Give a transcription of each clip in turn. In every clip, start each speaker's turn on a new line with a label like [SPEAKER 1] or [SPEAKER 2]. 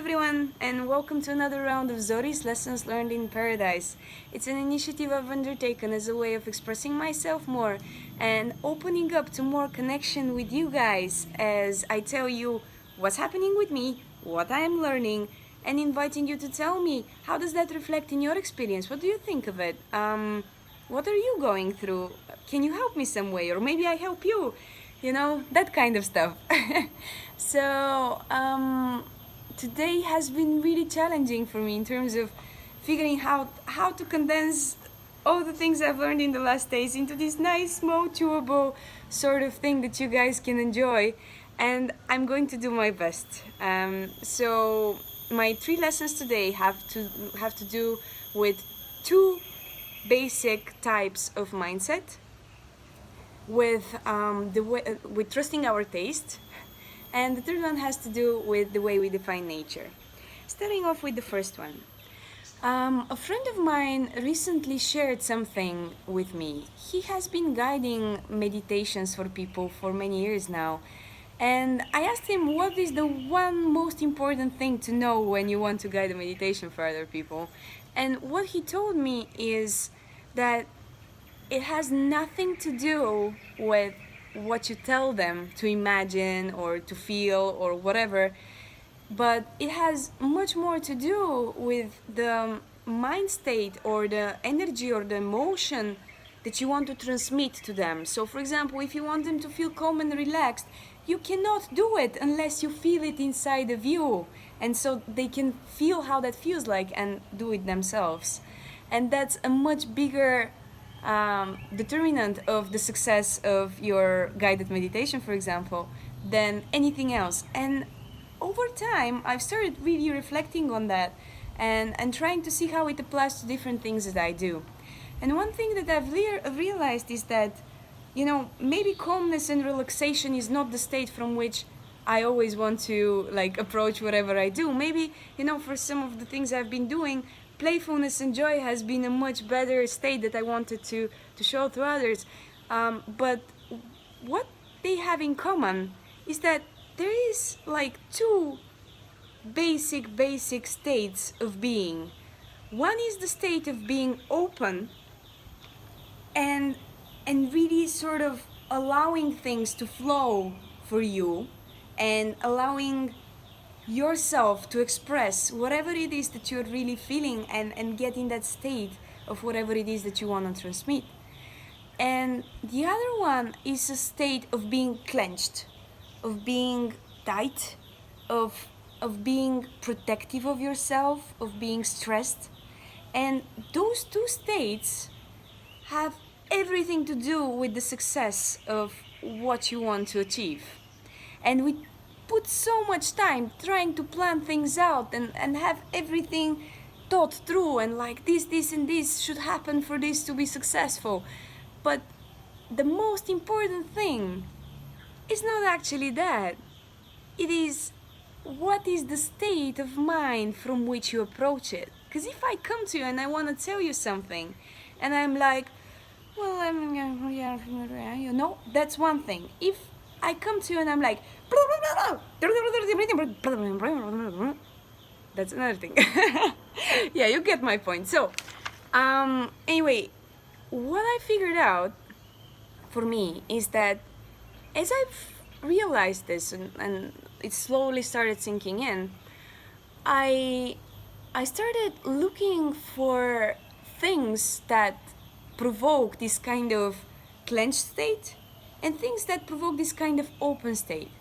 [SPEAKER 1] everyone, and welcome to another round of Zori's Lessons Learned in Paradise. It's an initiative I've undertaken as a way of expressing myself more and opening up to more connection with you guys as I tell you what's happening with me, what I am learning, and inviting you to tell me how does that reflect in your experience? What do you think of it? What are you going through? Can you help me some way? Or maybe I help you? That kind of stuff. So, today has been really challenging for me in terms of figuring out how to condense all the things I've learned in the last days into this nice, small, chewable sort of thing that you guys can enjoy. And I'm going to do my best. So my 3 lessons today have to do with 2 basic types of mindset, with with trusting our taste, and the third one has to do with the way we define nature. Starting off with the first one, a friend of mine recently shared something with me. He has been guiding meditations for people for many years now, and I asked him what is the one most important thing to know when you want to guide a meditation for other people. And what he told me is that it has nothing to do with what you tell them to imagine or to feel or whatever, but it has much more to do with the mind state or the energy or the emotion that you want to transmit to them. So, for example, if you want them to feel calm and relaxed, you cannot do it unless you feel it inside of you, and so they can feel how that feels like and do it themselves. And that's a much bigger determinant of the success of your guided meditation, for example, than anything else. And over time, I've started really reflecting on that and trying to see how it applies to different things that I do. And one thing that I've realized is that, maybe calmness and relaxation is not the state from which I always want to approach whatever I do. Maybe, for some of the things I've been doing, playfulness and joy has been a much better state that I wanted to show to others. But what they have in common is that there is 2 basic states of being. One is the state of being open and really sort of allowing things to flow for you and allowing yourself to express whatever it is that you're really feeling and get in that state of whatever it is that you want to transmit. And the other one is a state of being clenched, of being tight, of being protective of yourself, of being stressed. And those 2 states have everything to do with the success of what you want to achieve. And we put so much time trying to plan things out and have everything thought through and this and this should happen for this to be successful. But the most important thing is not actually that. It is what is the state of mind from which you approach it. Because if I come to you and I want to tell you something and I'm like, well, that's one thing. If I come to you and I'm like, that's another thing. Yeah, you get my point. So, anyway, what I figured out for me is that as I've realized this and it slowly started sinking in, I started looking for things that provoke this kind of clenched state and things that provoke this kind of open state.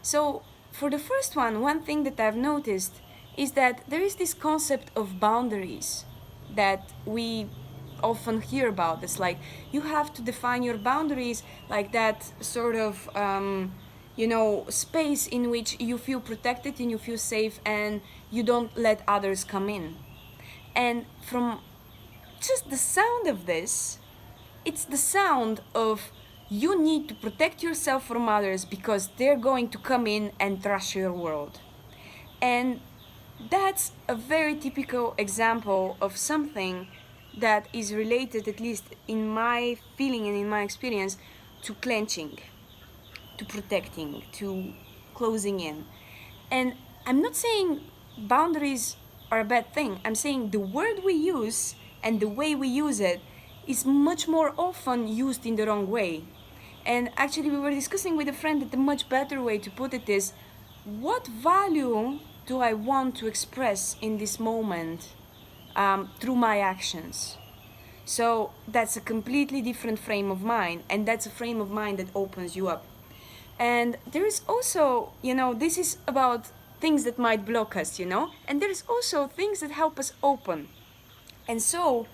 [SPEAKER 1] So for the first one thing that I've noticed is that there is this concept of boundaries that we often hear about. It's like you have to define your boundaries, like that sort of space in which you feel protected and you feel safe and you don't let others come in. And from just the sound of this, it's the sound of you need to protect yourself from others because they're going to come in and trash your world. And that's a very typical example of something that is related, at least in my feeling and in my experience, to clenching, to protecting, to closing in. And I'm not saying boundaries are a bad thing. I'm saying the word we use and the way we use it is much more often used in the wrong way. And actually, we were discussing with a friend that the much better way to put it is, what value do I want to express in this moment through my actions? So that's a completely different frame of mind, and that's a frame of mind that opens you up. And there is also, this is about things that might block us, and there's also things that help us open. And so,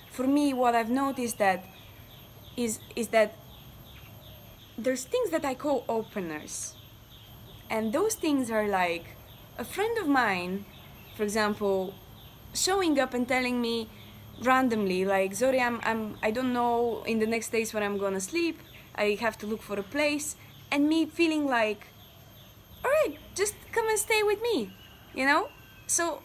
[SPEAKER 1] for me, what I've noticed that is that there's things that I call openers. And those things are like a friend of mine, for example, showing up and telling me randomly, like, Zori, I don't know in the next days where I'm gonna sleep. I have to look for a place, and me feeling like, all right, just come and stay with me, So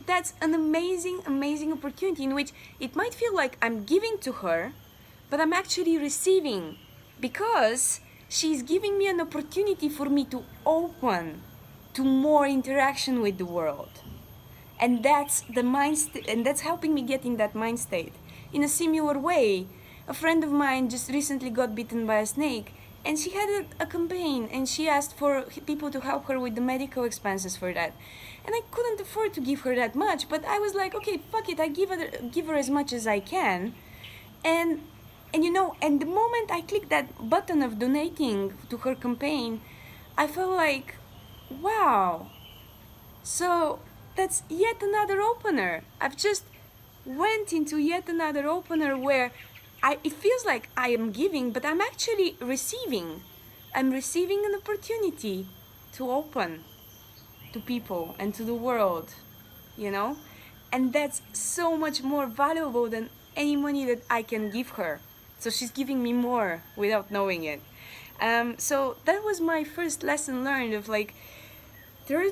[SPEAKER 1] that's an amazing, amazing opportunity in which it might feel like I'm giving to her, but I'm actually receiving, because she's giving me an opportunity for me to open to more interaction with the world. And that's the mind and that's helping me get in that mind state. In a similar way, a friend of mine just recently got bitten by a snake, and she had a campaign, and she asked for people to help her with the medical expenses for that. And I couldn't afford to give her that much, but I was like, okay, fuck it, I give her as much as I can. And and the moment I clicked that button of donating to her campaign, I felt like, wow. So that's yet another opener. I've just went into yet another opener where it feels like I am giving, but I'm actually receiving. I'm receiving an opportunity to open to people and to the world, And that's so much more valuable than any money that I can give her. So she's giving me more without knowing it. So that was my first lesson learned of like, there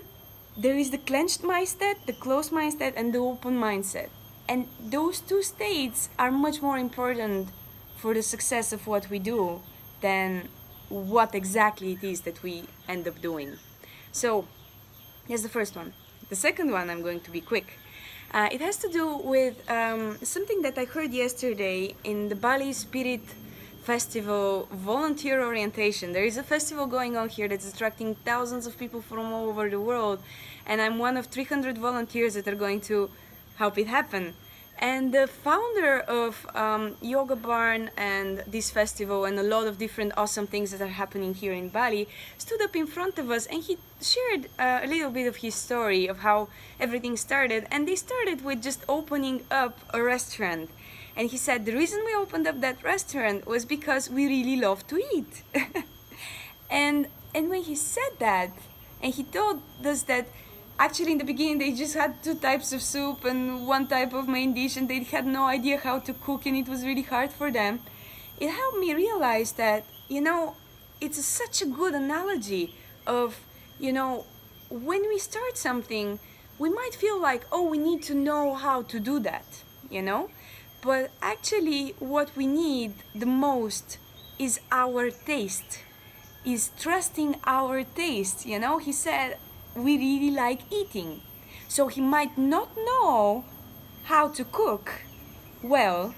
[SPEAKER 1] is the clenched mindset, the closed mindset, and the open mindset. And those two states are much more important for the success of what we do than what exactly it is that we end up doing. So that's the first one. The second one, I'm going to be quick. It has to do with something that I heard yesterday in the Bali Spirit Festival volunteer orientation. There is a festival going on here that's attracting thousands of people from all over the world, and I'm one of 300 volunteers that are going to help it happen. And the founder of Yoga Barn and this festival and a lot of different awesome things that are happening here in Bali stood up in front of us, and he shared a little bit of his story of how everything started. And they started with just opening up a restaurant. And he said the reason we opened up that restaurant was because we really love to eat. and when he said that, and he told us that actually in the beginning they just had 2 types of soup and 1 type of main dish, and they had no idea how to cook, and it was really hard for them. It helped me realize that, it's such a good analogy of, when we start something, we might feel like, oh, we need to know how to do that, But actually what we need the most is our taste, is trusting our taste, He said, we really like eating. So he might not know how to cook well,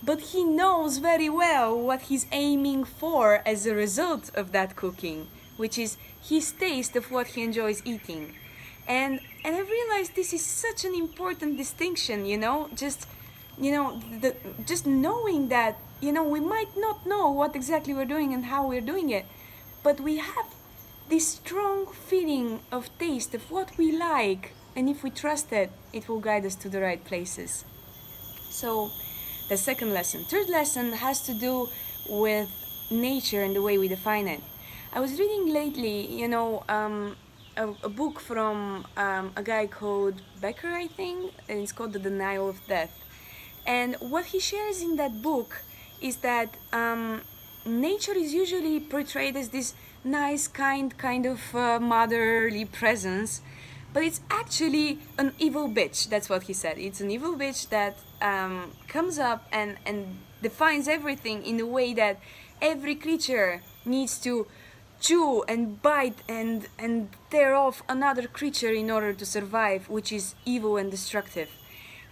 [SPEAKER 1] but he knows very well what he's aiming for as a result of that cooking, which is his taste of what he enjoys eating. And I realized this is such an important distinction, just knowing that, we might not know what exactly we're doing and how we're doing it, but we have this strong feeling of taste of what we like, and if we trust it, it will guide us to the right places. So the second lesson. Third lesson has to do with nature and the way we define it. I was reading lately, a book from a guy called Becker, I think, and it's called The Denial of Death. And what he shares in that book is that nature is usually portrayed as this nice, kind of motherly presence, but it's actually an evil bitch. That's what he said. It's an evil bitch that comes up and defines everything in a way that every creature needs to chew and bite and tear off another creature in order to survive, which is evil and destructive.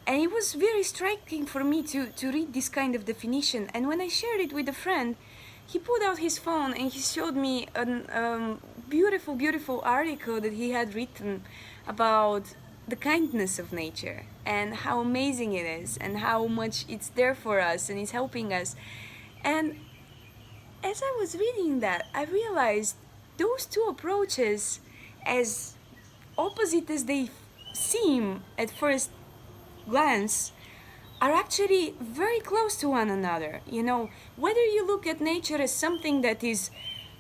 [SPEAKER 1] And it was very striking for me to read this kind of definition. And when I shared it with a friend, he pulled out his phone and he showed me a beautiful, beautiful article that he had written about the kindness of nature and how amazing it is and how much it's there for us and is helping us. And as I was reading that, I realized those two approaches, as opposite as they seem at first glance, are actually very close to one another. You know, whether you look at nature as something that is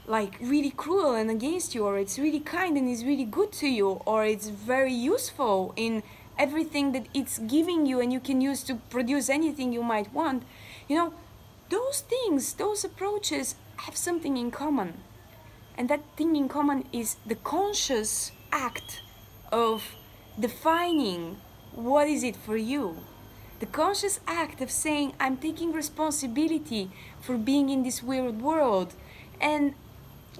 [SPEAKER 1] like really cruel and against you, or it's really kind and is really good to you, or it's very useful in everything that it's giving you and you can use to produce anything you might want, you know, those things, those approaches have something in common. And that thing in common is the conscious act of defining what is it for you. The conscious act of saying, I'm taking responsibility for being in this weird world. And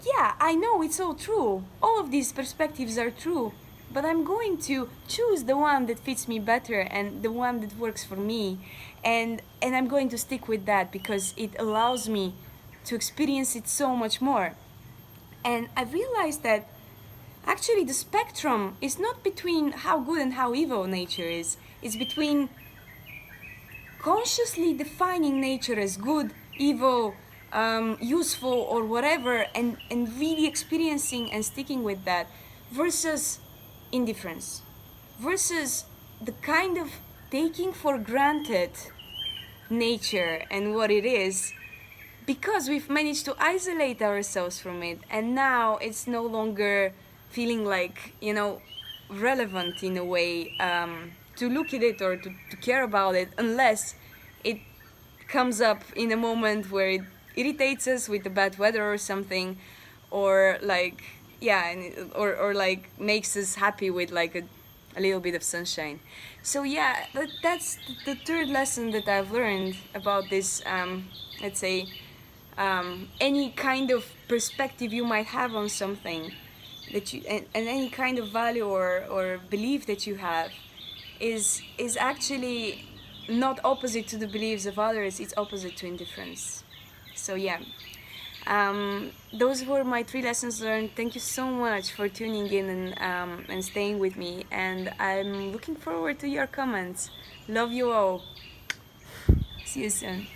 [SPEAKER 1] yeah, I know it's all true. All of these perspectives are true. But I'm going to choose the one that fits me better and the one that works for me. And I'm going to stick with that because it allows me to experience it so much more. And I realized that actually the spectrum is not between how good and how evil nature is. It's between consciously defining nature as good, evil, useful, or whatever, and really experiencing and sticking with that, versus indifference, versus the kind of taking for granted nature and what it is, because we've managed to isolate ourselves from it, and now it's no longer feeling like, you know, relevant in a way, to look at it or to care about it, unless it comes up in a moment where it irritates us with the bad weather or something, or like, yeah, or like makes us happy with like a little bit of sunshine. So yeah, that's the third lesson that I've learned about this, let's say, any kind of perspective you might have on something that you, and any kind of value or belief that you have is actually not opposite to the beliefs of others, it's opposite to indifference. So yeah, those were my 3 lessons learned. Thank you so much for tuning in and staying with me, and I'm looking forward to your comments. Love you all. See you soon.